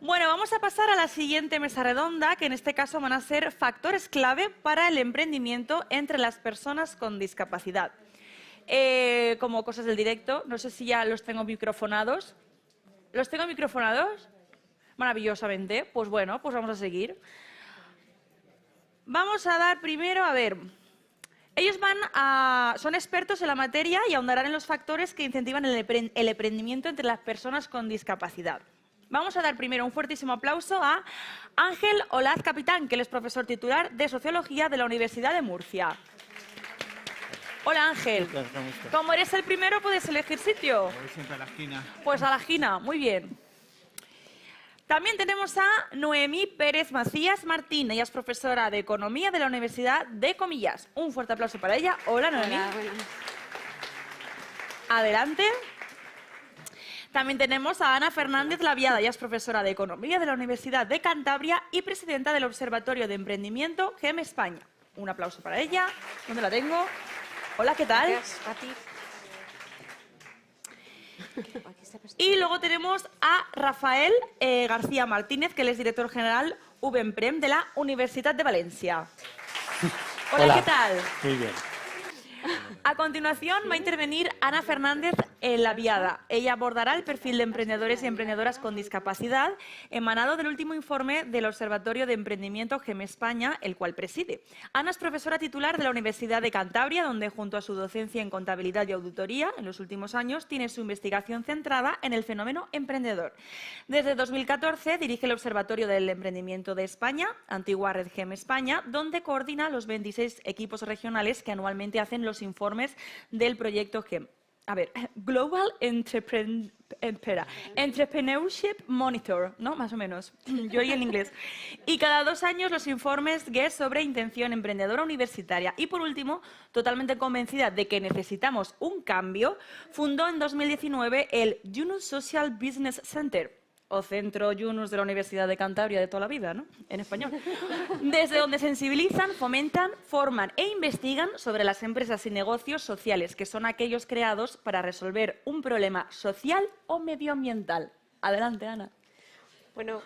Bueno, vamos a pasar a la siguiente mesa redonda, que en este caso van a ser factores clave para el emprendimiento entre las personas con discapacidad. Como cosas del directo, no sé si ya los tengo microfonados. ¿Los tengo microfonados? Maravillosamente. Pues bueno, pues vamos a seguir. Vamos a dar primero, a ver, ellos son expertos en la materia y ahondarán en los factores que incentivan el emprendimiento entre las personas con discapacidad. Vamos a dar primero un fuertísimo aplauso a Ángel Olaz Capitán, que él es profesor titular de Sociología de la Universidad de Murcia. Hola Ángel, como eres el primero puedes elegir sitio. Voy siempre a la esquina. Pues a la esquina, muy bien. También tenemos a Noemí Pérez Macías Martín, ella es profesora de Economía de la Universidad de Comillas. Un fuerte aplauso para ella. Hola Noemí. Hola, bueno. Adelante. También tenemos a Ana Fernández Laviada, ella es profesora de Economía de la Universidad de Cantabria y presidenta del Observatorio de Emprendimiento GEM España. Un aplauso para ella. ¿Dónde la tengo? Hola, ¿qué tal? Gracias, a ti. Y luego tenemos a Rafael García Martínez, que él es director general VEMPREM de la Universidad de Valencia. Hola, ¿qué tal? Muy bien. A continuación va a intervenir Ana Fernández Laviada. Ella abordará el perfil de emprendedores y emprendedoras con discapacidad emanado del último informe del Observatorio de Emprendimiento GEM España, el cual preside. Ana es profesora titular de la Universidad de Cantabria, donde junto a su docencia en contabilidad y auditoría en los últimos años tiene su investigación centrada en el fenómeno emprendedor. Desde 2014 dirige el Observatorio del Emprendimiento de España, antigua Red GEM España, donde coordina los 26 equipos regionales que anualmente hacen los informes del proyecto GEM. A ver, Global Entrepreneurship Monitor, ¿no? Más o menos. Yo oí en inglés. Y cada 2 años los informes GES sobre intención emprendedora universitaria. Y por último, totalmente convencida de que necesitamos un cambio, fundó en 2019 el Yunus Social Business Center, o Centro Yunus de la Universidad de Cantabria de toda la vida, ¿no? En español. Desde donde sensibilizan, fomentan, forman e investigan sobre las empresas y negocios sociales, que son aquellos creados para resolver un problema social o medioambiental. Adelante, Ana. Bueno,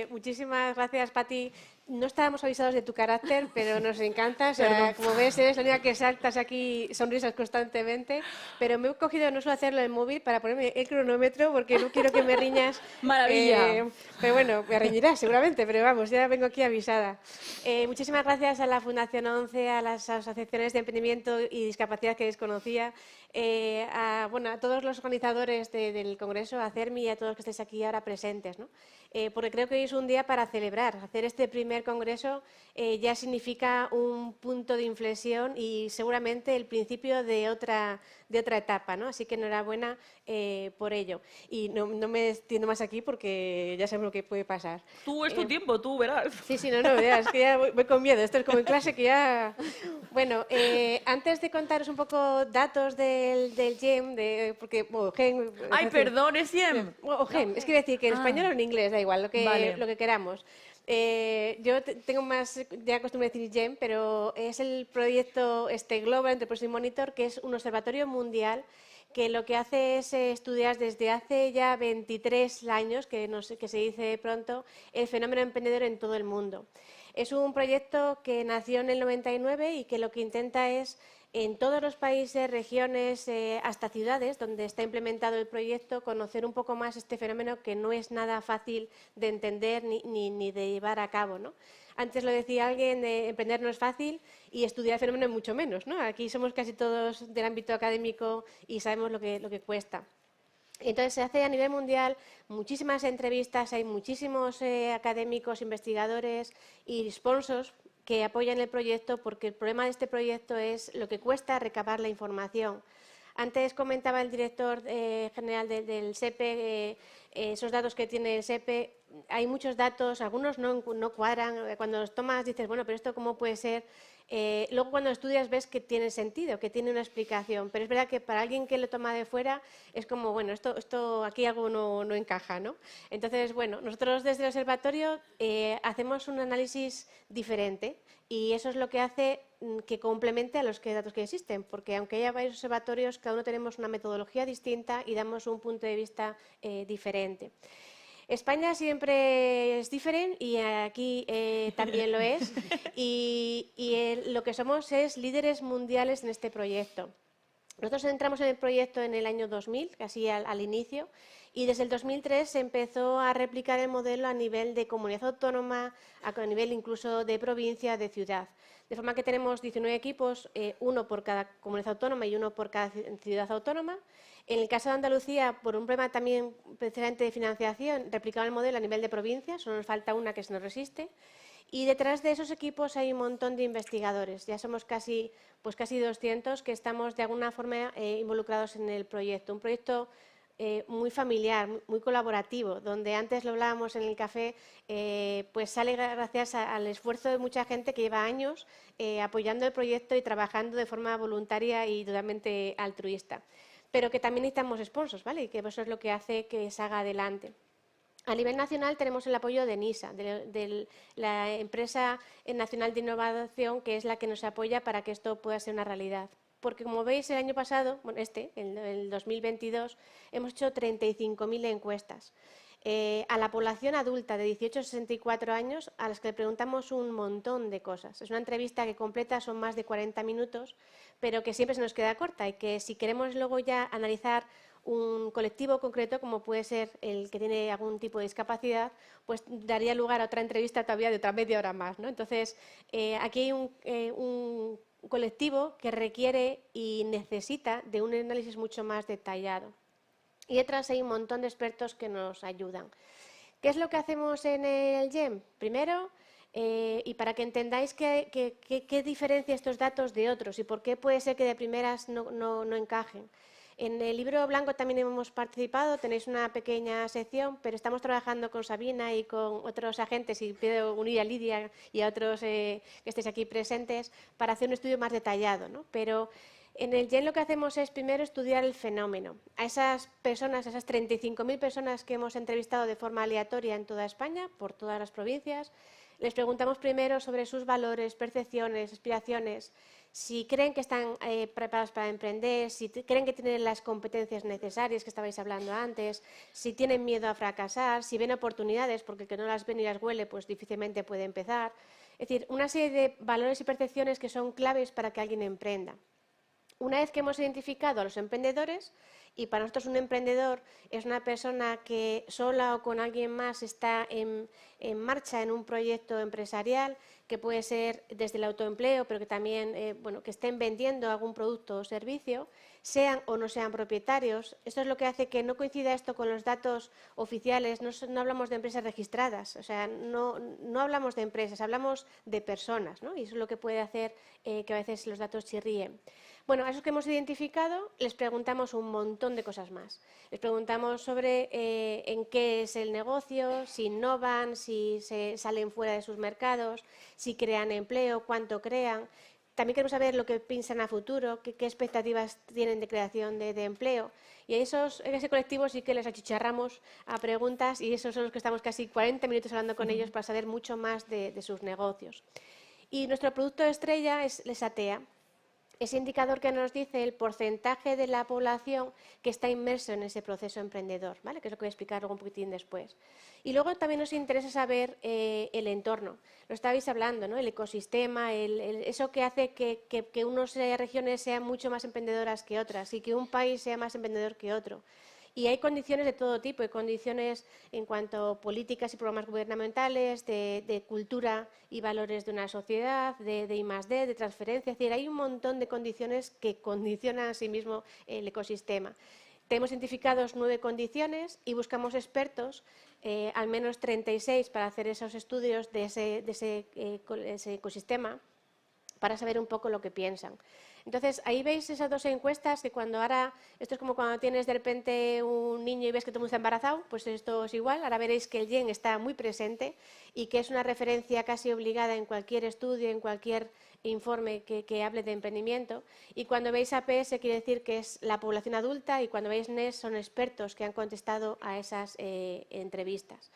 muchísimas gracias, Pati. No estábamos avisados de tu carácter, pero nos encanta. O sea, como ves, eres la única que saltas aquí sonrisas constantemente. Pero me he cogido, no suelo hacerlo en móvil, para ponerme el cronómetro, porque no quiero que me riñas. Maravilla. Pero bueno, me reñirás seguramente, pero vamos, ya vengo aquí avisada. Muchísimas gracias a la Fundación 11, a las asociaciones de emprendimiento y discapacidad que desconocía, a todos los organizadores del Congreso, a CERMI y a todos los que estáis aquí ahora presentes, ¿no? Porque creo que hoy es un día para celebrar. Hacer este primer congreso ya significa un punto de inflexión y seguramente el principio de otra etapa, ¿no? Así que enhorabuena por ello. Y no me extiendo más aquí porque ya sabemos lo que puede pasar. Tú es tu tiempo, tú verás. Sí, no, es que ya voy con miedo. Esto es como en clase que ya... Bueno, antes de contaros un poco datos del GEM, porque... GEM, Ay, perdón, es GEM. O GEM, es que decir que en español o en inglés, da igual, lo que queramos. Yo tengo más ya costumbre de decir GEM, pero es el proyecto Global Entrepreneurship Monitor, que es un observatorio mundial que lo que hace es estudiar desde hace ya 23 años, que se dice pronto, el fenómeno emprendedor en todo el mundo. Es un proyecto que nació en el 99 y que lo que intenta es, en todos los países, regiones, hasta ciudades donde está implementado el proyecto, conocer un poco más este fenómeno que no es nada fácil de entender ni de llevar a cabo, ¿no? Antes lo decía alguien, emprender no es fácil y estudiar el fenómeno mucho menos, ¿no? Aquí somos casi todos del ámbito académico y sabemos lo que cuesta. Entonces se hace a nivel mundial muchísimas entrevistas, hay muchísimos académicos, investigadores y sponsors que apoyan el proyecto, porque el problema de este proyecto es lo que cuesta recabar la información. Antes comentaba el director general del SEPE, esos datos que tiene el SEPE, hay muchos datos, algunos no cuadran. Cuando los tomas dices, bueno, pero ¿esto cómo puede ser? Luego cuando estudias ves que tiene sentido, que tiene una explicación, pero es verdad que para alguien que lo toma de fuera es como, bueno, esto aquí algo no encaja, ¿no? Entonces, bueno, nosotros desde el observatorio hacemos un análisis diferente y eso es lo que hace que complemente a los datos que existen, porque aunque haya varios observatorios, cada uno tenemos una metodología distinta y damos un punto de vista diferente. España siempre es diferente y aquí también lo es. Lo que somos es líderes mundiales en este proyecto. Nosotros entramos en el proyecto en el año 2000, casi al inicio, y desde el 2003 se empezó a replicar el modelo a nivel de comunidad autónoma, a nivel incluso de provincia, de ciudad. De forma que tenemos 19 equipos, uno por cada comunidad autónoma y uno por cada ciudad autónoma. En el caso de Andalucía, por un problema también precisamente de financiación, replicaba el modelo a nivel de provincia, solo nos falta una que se nos resiste. Y detrás de esos equipos hay un montón de investigadores. Ya somos casi 200 que estamos de alguna forma involucrados en el proyecto. Un proyecto muy familiar, muy colaborativo, donde antes lo hablábamos en el café, pues sale gracias al esfuerzo de mucha gente que lleva años apoyando el proyecto y trabajando de forma voluntaria y totalmente altruista. Pero que también necesitamos sponsors, ¿vale? Y que eso es lo que hace que se haga adelante. A nivel nacional tenemos el apoyo de NISA, de la empresa nacional de innovación, que es la que nos apoya para que esto pueda ser una realidad. Porque, como veis, el año pasado, bueno, el 2022, hemos hecho 35.000 encuestas a la población adulta de 18 a 64 años, a las que le preguntamos un montón de cosas. Es una entrevista que completa son más de 40 minutos, pero que siempre se nos queda corta y que si queremos luego ya analizar un colectivo concreto, como puede ser el que tiene algún tipo de discapacidad, pues daría lugar a otra entrevista todavía de otra media hora más, ¿no? Entonces, aquí hay un colectivo que requiere y necesita de un análisis mucho más detallado. Y detrás hay un montón de expertos que nos ayudan. ¿Qué es lo que hacemos en el GEM? Primero, y para que entendáis qué diferencia estos datos de otros y por qué puede ser que de primeras no encajen. En el libro blanco también hemos participado, tenéis una pequeña sección, pero estamos trabajando con Sabina y con otros agentes, y pido unir a Lidia y a otros que estéis aquí presentes, para hacer un estudio más detallado, ¿no? Pero en el GEM lo que hacemos es primero estudiar el fenómeno. A esas personas, a esas 35.000 personas que hemos entrevistado de forma aleatoria en toda España, por todas las provincias, les preguntamos primero sobre sus valores, percepciones, aspiraciones, si creen que están preparados para emprender, si creen que tienen las competencias necesarias que estabais hablando antes, si tienen miedo a fracasar, si ven oportunidades, porque el que no las ve ni las huele, pues difícilmente puede empezar. Es decir, una serie de valores y percepciones que son claves para que alguien emprenda. Una vez que hemos identificado a los emprendedores, y para nosotros un emprendedor es una persona que sola o con alguien más está en marcha en un proyecto empresarial, que puede ser desde el autoempleo, pero que también que estén vendiendo algún producto o servicio, sean o no sean propietarios. Esto es lo que hace que no coincida esto con los datos oficiales. No hablamos de empresas registradas, o sea, no hablamos de empresas, hablamos de personas, ¿no? Y eso es lo que puede hacer que a veces los datos chirríen. Bueno, a esos que hemos identificado les preguntamos un montón de cosas más. Les preguntamos sobre en qué es el negocio, si innovan, si se salen fuera de sus mercados, si crean empleo, cuánto crean. También queremos saber lo que piensan a futuro, qué expectativas tienen de creación de empleo. Y en ese colectivo sí que les achicharramos a preguntas, y esos son los que estamos casi 40 minutos hablando con ellos para saber mucho más de sus negocios. Y nuestro producto estrella es Lesatea. Ese indicador que nos dice el porcentaje de la población que está inmerso en ese proceso emprendedor, ¿vale? Que es lo que voy a explicar luego un poquitín después. Y luego también nos interesa saber el entorno. Lo estabais hablando, ¿no? El ecosistema, eso que hace que unas regiones sean mucho más emprendedoras que otras y que un país sea más emprendedor que otro. Y hay condiciones de todo tipo, hay condiciones en cuanto a políticas y programas gubernamentales, de cultura y valores de una sociedad, de I+D, de transferencia. Es decir, hay un montón de condiciones que condicionan a sí mismo el ecosistema. Tenemos identificados 9 condiciones y buscamos expertos, al menos 36, para hacer esos estudios de ese ecosistema, para saber un poco lo que piensan. Entonces, ahí veis esas dos encuestas que cuando ahora, esto es como cuando tienes de repente un niño y ves que todo el mundo está embarazado, pues esto es igual. Ahora veréis que el GEM está muy presente y que es una referencia casi obligada en cualquier estudio, en cualquier informe que hable de emprendimiento. Y cuando veis APS quiere decir que es la población adulta, y cuando veis NES son expertos que han contestado a esas entrevistas.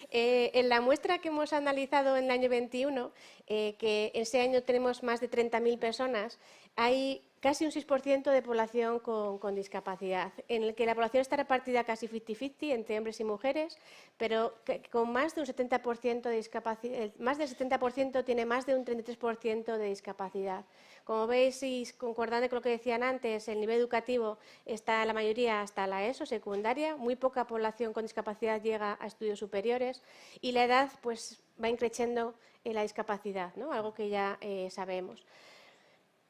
En la muestra que hemos analizado en el año 21, que ese año tenemos más de 30.000 personas, hay casi un 6% de población con discapacidad, en el que la población está repartida casi 50-50 entre hombres y mujeres, pero con más de un 70% de discapacidad, más del 70% tiene más de un 33% de discapacidad. Como veis, y concordando con lo que decían antes, el nivel educativo está la mayoría hasta la ESO, secundaria, muy poca población con discapacidad llega a estudios superiores y la edad pues va increciendo en la discapacidad, ¿no? Algo que ya sabemos.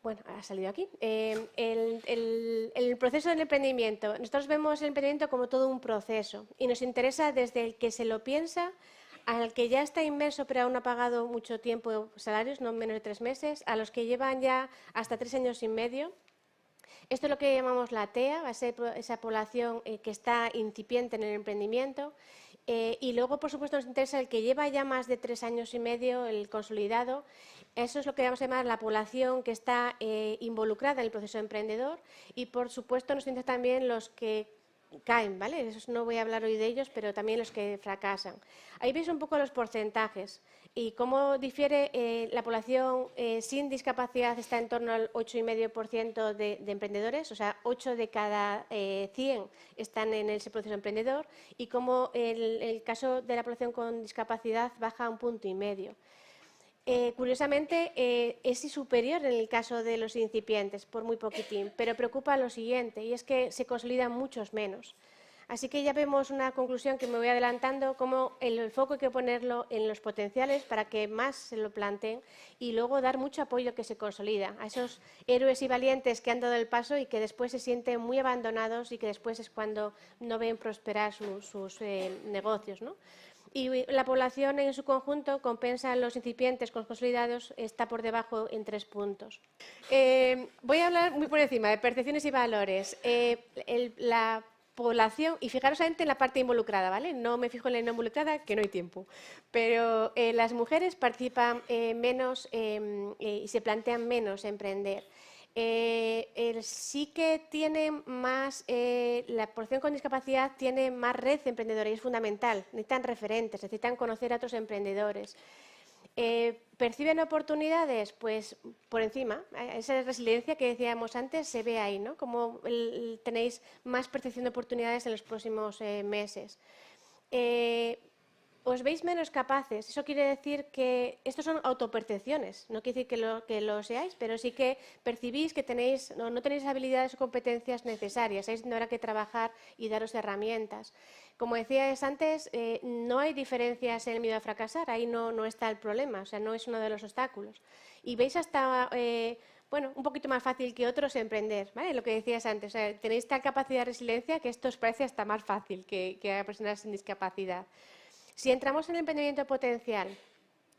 Bueno, ha salido aquí. El proceso del emprendimiento. Nosotros vemos el emprendimiento como todo un proceso y nos interesa desde el que se lo piensa al que ya está inmerso pero aún no ha pagado mucho tiempo salarios, no menos de 3 meses, a los que llevan ya hasta 3 años y medio. Esto es lo que llamamos la TEA, va a ser esa población que está incipiente en el emprendimiento. Y luego, por supuesto, nos interesa el que lleva ya más de 3 años y medio, el consolidado. Eso es lo que vamos a llamar la población que está involucrada en el proceso emprendedor y, por supuesto, nos interesa también los que caen, ¿vale? Eso no voy a hablar hoy de ellos, pero también los que fracasan. Ahí veis un poco los porcentajes y cómo difiere la población sin discapacidad está en torno al 8,5% de emprendedores, o sea, 8 de cada 100 están en ese proceso emprendedor y cómo el caso de la población con discapacidad baja a 1,5 puntos. Curiosamente, es superior en el caso de los incipientes, por muy poquitín, pero preocupa lo siguiente, y es que se consolidan muchos menos. Así que ya vemos una conclusión que me voy adelantando, como el foco hay que ponerlo en los potenciales para que más se lo planteen y luego dar mucho apoyo que se consolida a esos héroes y valientes que han dado el paso y que después se sienten muy abandonados y que después es cuando no ven prosperar sus negocios, ¿no? Y la población en su conjunto compensa los incipientes con los consolidados, está por debajo en 3 puntos. Voy a hablar muy por encima de percepciones y valores. La población, y fijaros en la parte involucrada, ¿vale? No me fijo en la no involucrada, que no hay tiempo, pero las mujeres participan menos y se plantean menos emprender. Sí que tiene más, la población con discapacidad tiene más red emprendedora y es fundamental, necesitan referentes, necesitan conocer a otros emprendedores. ¿Perciben oportunidades? Pues por encima, esa resiliencia que decíamos antes se ve ahí, ¿no? Como tenéis más percepción de oportunidades en los próximos meses. Os veis menos capaces, eso quiere decir que estos son autopercepciones, no quiere decir que lo seáis, pero sí que percibís que no tenéis habilidades o competencias necesarias, ahí tendrá que trabajar y daros herramientas. Como decíais antes, no hay diferencias en el miedo a fracasar, ahí no está el problema, o sea, no es uno de los obstáculos. Y veis hasta bueno, un poquito más fácil que otros emprender, ¿vale? Lo que decías antes, o sea, tenéis tal capacidad de resiliencia que esto os parece hasta más fácil que a personas sin discapacidad. Si entramos en el emprendimiento potencial,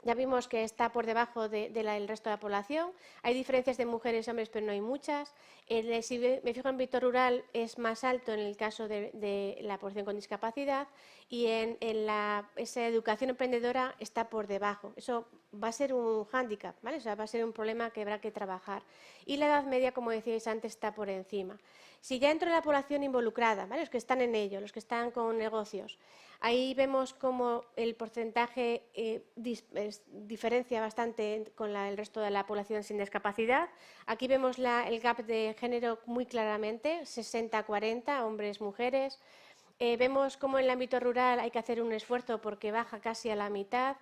ya vimos que está por debajo del resto de la población. Hay diferencias de mujeres y hombres, pero no hay muchas. Si me fijo en el ámbito rural, es más alto en el caso de la población con discapacidad y en esa educación emprendedora está por debajo. Eso va a ser un hándicap, ¿vale? O sea, va a ser un problema que habrá que trabajar. Y la edad media, como decíais antes, está por encima. Si ya entro en la población involucrada, ¿vale? Los que están en ello, los que están con negocios, ahí vemos cómo el porcentaje diferencia bastante con el resto de la población sin discapacidad. Aquí vemos el gap de género muy claramente, 60-40, hombres, mujeres. Vemos cómo en el ámbito rural hay que hacer un esfuerzo porque baja casi a la mitad.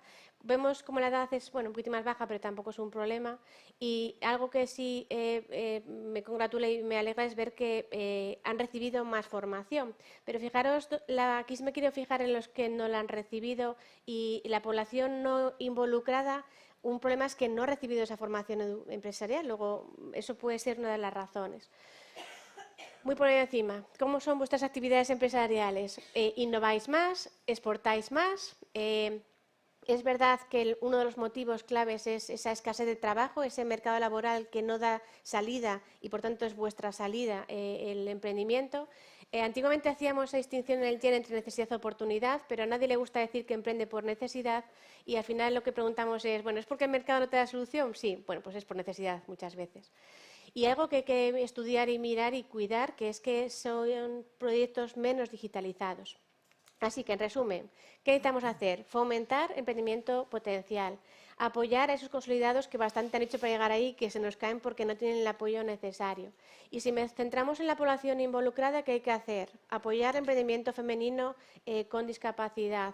Vemos cómo la edad es un poquito más baja, pero tampoco es un problema. Y algo que sí me congratula y me alegra es ver que han recibido más formación. Pero fijaros, aquí me quiero fijar en los que no la han recibido y la población no involucrada. Un problema es que no ha recibido esa formación empresarial. Luego, eso puede ser una de las razones. Muy por encima, ¿cómo son vuestras actividades empresariales? ¿Innováis más? ¿Exportáis más? Es verdad que uno de los motivos claves es esa escasez de trabajo, ese mercado laboral que no da salida y por tanto es vuestra salida el emprendimiento. Antiguamente hacíamos esa distinción en el TIEN entre necesidad y oportunidad, pero a nadie le gusta decir que emprende por necesidad y al final lo que preguntamos es, bueno, ¿es porque el mercado no te da solución? Sí, bueno, pues es por necesidad muchas veces. Y algo que hay que estudiar y mirar y cuidar, que es que son proyectos menos digitalizados. Así que, en resumen, ¿qué necesitamos hacer? Fomentar emprendimiento potencial, apoyar a esos consolidados que bastante han hecho para llegar ahí, que se nos caen porque no tienen el apoyo necesario. Y si nos centramos en la población involucrada, ¿qué hay que hacer? Apoyar el emprendimiento femenino con discapacidad.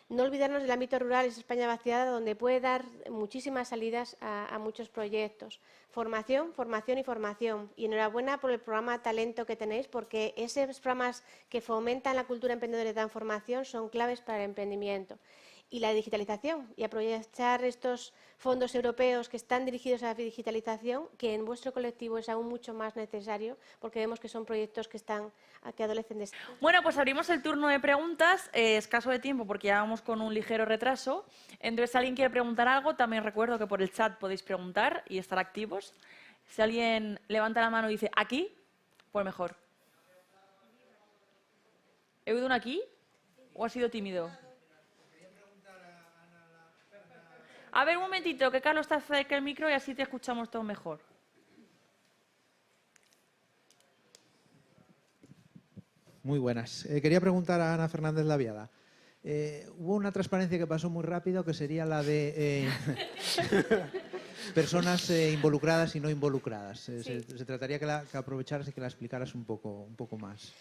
No olvidarnos del ámbito rural, esa España vaciada, donde puede dar muchísimas salidas a muchos proyectos. Formación, formación y formación. Y enhorabuena por el programa Talento que tenéis, porque esos programas que fomentan la cultura emprendedora y dan formación son claves para el emprendimiento. Y la digitalización, y aprovechar estos fondos europeos que están dirigidos a la digitalización, que en vuestro colectivo es aún mucho más necesario, porque vemos que son proyectos que adolecen de... Bueno, pues abrimos el turno de preguntas, escaso de tiempo porque ya vamos con un ligero retraso. Entonces, si alguien quiere preguntar algo, también recuerdo que por el chat podéis preguntar y estar activos. Si alguien levanta la mano y dice «aquí», pues mejor. ¿He oído un aquí o ha sido tímido? A ver, un momentito, que Carlos está cerca del micro y así te escuchamos todo mejor. Muy buenas. Quería preguntar a Ana Fernández Laviada. Hubo una transparencia que pasó muy rápido, que sería la de personas involucradas y no involucradas. Sí. Se trataría que aprovecharas y que la explicaras un poco más.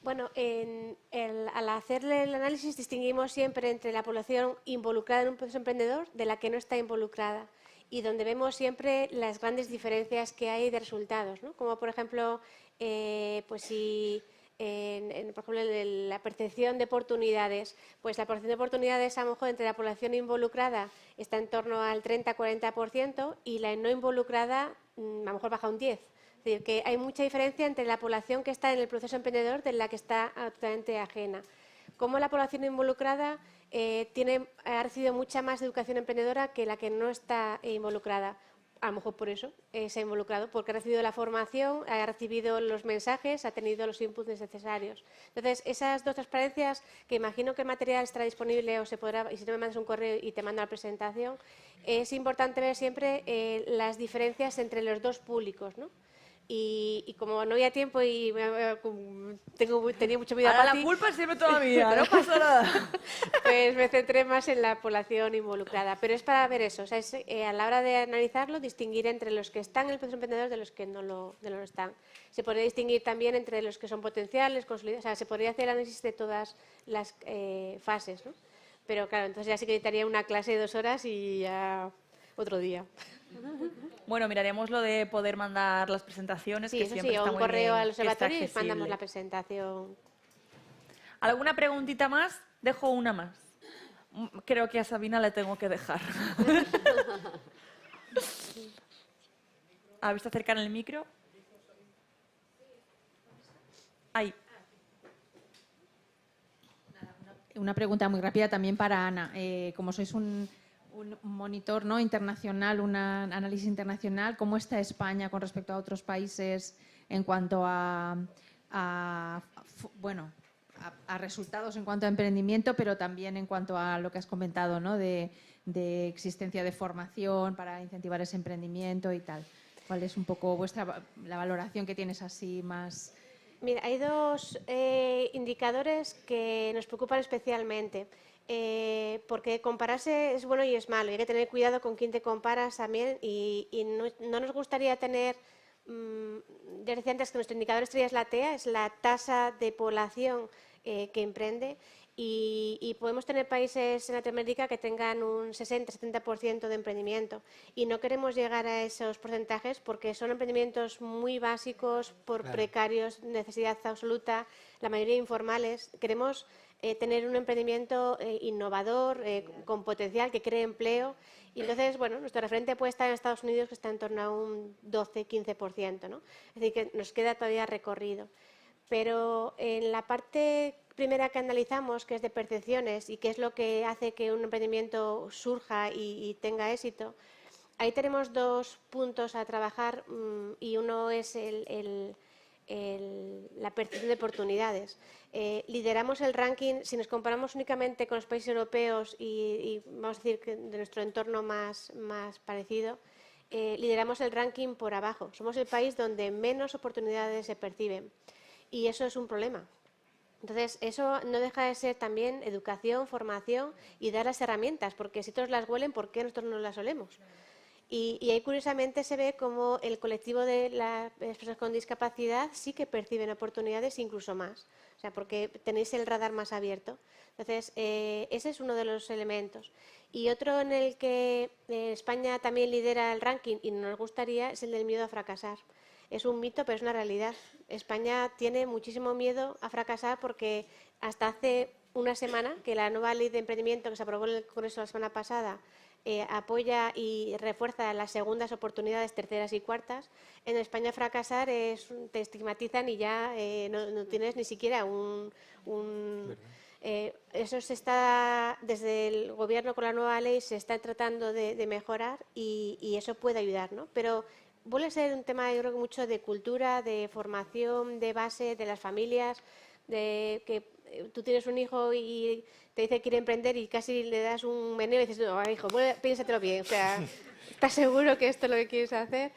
Bueno, al hacerle el análisis distinguimos siempre entre la población involucrada en un proceso emprendedor de la que no está involucrada, y donde vemos siempre las grandes diferencias que hay de resultados, ¿no? Como por ejemplo, pues si por ejemplo, la percepción de oportunidades, pues la percepción de oportunidades a lo mejor entre la población involucrada está en torno al 30-40% y la no involucrada a lo mejor baja un 10%. Es decir, que hay mucha diferencia entre la población que está en el proceso emprendedor de la que está totalmente ajena. Como la población involucrada ha recibido mucha más educación emprendedora que la que no está involucrada. A lo mejor por eso se ha involucrado, porque ha recibido la formación, ha recibido los mensajes, ha tenido los inputs necesarios. Entonces, esas dos transparencias, que imagino que el material estará disponible o se podrá, y si no me mandas un correo y te mando la presentación, es importante ver siempre las diferencias entre los dos públicos, ¿no? Y como no había tiempo y tenía mucho miedo Ahora a Pati, la culpa es siempre toda mía, no pasa nada. pues me centré más en la población involucrada. Pero es para ver eso, o sea, a la hora de analizarlo, distinguir entre los que están en el proceso emprendedor de los que no lo están. Se podría distinguir también entre los que son potenciales, consolidados, o sea, se podría hacer el análisis de todas las fases, ¿no? Pero claro, entonces ya sí que necesitaría una clase de 2 horas y ya otro día. Bueno, miraremos lo de poder mandar las presentaciones, Sí, que eso siempre sí, o está un muy correo bien, al que esté observatorio y mandamos accesible. la presentación. ¿Alguna preguntita más? Dejo una más. Creo que a Sabina le tengo que dejar. A ver, ¿está cerca en el micro? Ahí. Una pregunta muy rápida también para Ana. Como sois un monitor, ¿no?, internacional, un análisis internacional, ¿cómo está España con respecto a otros países en cuanto a resultados en cuanto a emprendimiento, pero también en cuanto a lo que has comentado, ¿no?, de existencia de formación para incentivar ese emprendimiento y tal? ¿Cuál es un poco la valoración que tienes así más? Mira, hay dos indicadores que nos preocupan especialmente, porque compararse es bueno y es malo. Hay que tener cuidado con quién te comparas también y no nos gustaría tener, ya decía antes que nuestro indicador estrella es la TEA, es la tasa de población que emprende. Y podemos tener países en Latinoamérica que tengan un 60-70% de emprendimiento y no queremos llegar a esos porcentajes porque son emprendimientos muy básicos, precarios, necesidad absoluta, la mayoría informales. Queremos tener un emprendimiento innovador, con potencial, que cree empleo. Y entonces, bueno, nuestro referente puede estar en Estados Unidos, que está en torno a un 12-15%, ¿no? Es decir, que nos queda todavía recorrido. Pero en la parte primera que analizamos, que es de percepciones y que es lo que hace que un emprendimiento surja y tenga éxito, ahí tenemos dos puntos a trabajar y uno es la percepción de oportunidades. Lideramos el ranking, si nos comparamos únicamente con los países europeos y vamos a decir que de nuestro entorno más parecido, lideramos el ranking por abajo. Somos el país donde menos oportunidades se perciben. Y eso es un problema, Entonces, eso no deja de ser también educación, formación y dar las herramientas, porque si todos las huelen, ¿por qué nosotros no las olemos? Y ahí curiosamente se ve como el colectivo de las personas con discapacidad sí que perciben oportunidades incluso más, o sea, porque tenéis el radar más abierto. Entonces, ese es uno de los elementos. Y otro en el que España también lidera el ranking y nos gustaría es el del miedo a fracasar. Es un mito, pero es una realidad. España tiene muchísimo miedo a fracasar porque hasta hace una semana que la nueva ley de emprendimiento que se aprobó en el Congreso la semana pasada apoya y refuerza las segundas oportunidades, terceras y cuartas. En España fracasar te estigmatizan y ya no tienes ni siquiera eso se está, desde el Gobierno con la nueva ley se está tratando de mejorar y eso puede ayudar, ¿no? Pero vuelve a ser un tema, yo creo que mucho de cultura, de formación, de base, de las familias, de que tú tienes un hijo y te dice que quiere emprender y casi le das un meneo y dices, no, hijo, piénsatelo bien, o sea, ¿estás seguro que esto es lo que quieres hacer?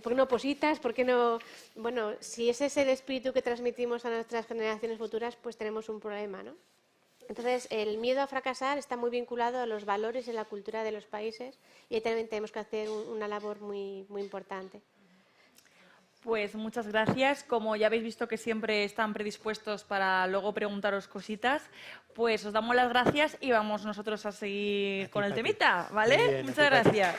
¿Por qué no opositas? ¿Por qué no? Bueno, si ese es el espíritu que transmitimos a nuestras generaciones futuras, pues tenemos un problema, ¿no? Entonces, el miedo a fracasar está muy vinculado a los valores y la cultura de los países y ahí también tenemos que hacer una labor muy, muy importante. Pues muchas gracias. Como ya habéis visto que siempre están predispuestos para luego preguntaros cositas, pues os damos las gracias y vamos nosotros a seguir con el temita, ¿vale? Muchas gracias.